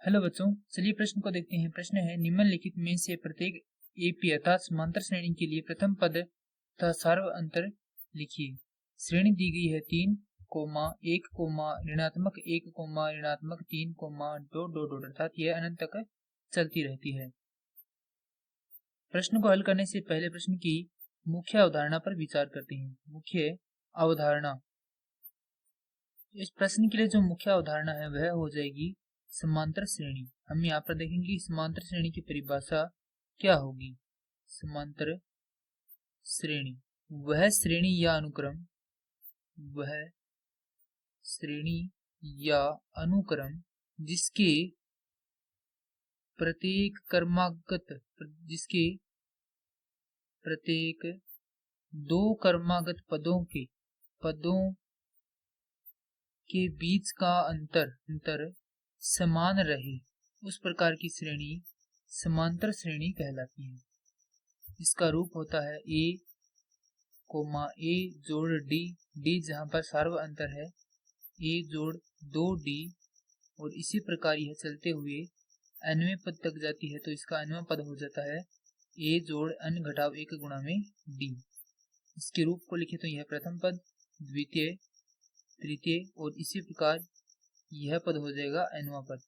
Hello बच्चों, चलिए प्रश्न को देखते हैं। प्रश्न है, निम्नलिखित में से प्रत्येक एपी अर्थात समांतर श्रेणी के लिए प्रथम पद तथा सार्व अंतर लिखिए। श्रेणी दी गई है 3, 1, ऋणात्मक 1, ऋणात्मक 3, डॉट डॉट डॉट अर्थात यह अनंत तक चलती रहती है। प्रश्न को हल करने से पहले प्रश्न की मुख्य अवधारणा पर विचार करते हैं। मुख्य अवधारणा, इस प्रश्न के लिए जो मुख्य अवधारणा है वह हो जाएगी समांतर श्रेणी। हम यहाँ पर देखेंगे समांतर श्रेणी की परिभाषा क्या होगी। समांतर श्रेणी वह श्रेणी या अनुक्रम, वह श्रेणी या अनुक्रम जिसके प्रत्येक दो क्रमागत पदों के बीच का अंतर समान रहे, उस प्रकार की श्रेणी समांतर श्रेणी कहलाती है। इसका रूप होता है a, a जोड़ d जहां पर सार्व अंतर है a जोड़ 2d, और इसी प्रकार यह चलते हुए nवें पद तक जाती है तो इसका nवां पद हो जाता है a जोड़ n घटाव 1 गुणा में d। इसके रूप को लिखे तो यह प्रथम पद, द्वितीय, तृतीय और इसी प्रकार यह पद हो जाएगा nवां पद।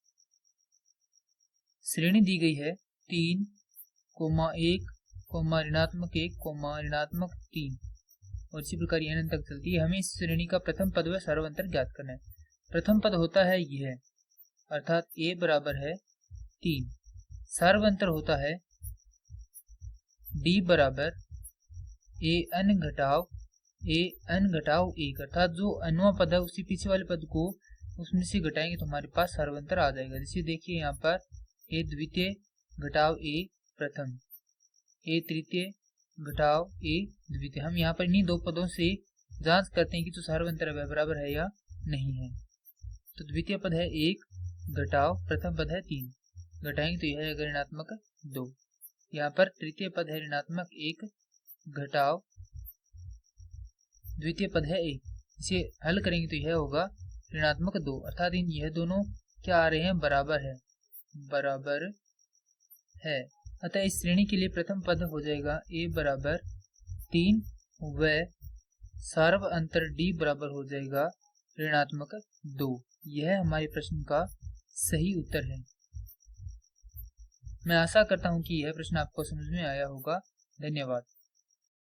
श्रेणी दी गई है 3, 1, ऋणात्मक 1, ऋणात्मक 3 और इसी प्रकार यह अनंत तक चलती है। हमें इस श्रेणी का प्रथम पद व सार्व अंतर ज्ञात करना है। प्रथम पद होता है यह, अर्थात a बराबर है 3। सार्व अंतर होता है d बराबर an घटाव 1, अर्थात जो nवां पद है उसी पीछे वाले पद को उसमें से घटाएंगे तो हमारे पास सार्व अंतर आ जाएगा। जैसे देखिए यहाँ पर a द्वितीय घटाव a प्रथम, a तृतीय घटाव a द्वितीय। हम यहाँ पर इन्हीं दो पदों से जांच करते हैं कि जो सार्व अंतर है वह बराबर है या नहीं है। तो द्वितीय पद है 1 घटाव प्रथम पद है 3, घटाएंगे तो यह है ऋणात्मक 2। यहाँ पर तृतीय पद है ऋणात्मक 1 घटाव द्वितीय पद है 1, इसे हल करेंगे तो यह होगा ऋणात्मक 2, अर्थात यह दोनों क्या आ रहे हैं, बराबर है। अतः इस श्रेणी के लिए प्रथम पद हो जाएगा a बराबर 3 व सार्व अंतर d बराबर हो जाएगा ऋणात्मक 2। यह हमारे प्रश्न का सही उत्तर है। मैं आशा करता हूं कि यह प्रश्न आपको समझ में आया होगा। धन्यवाद।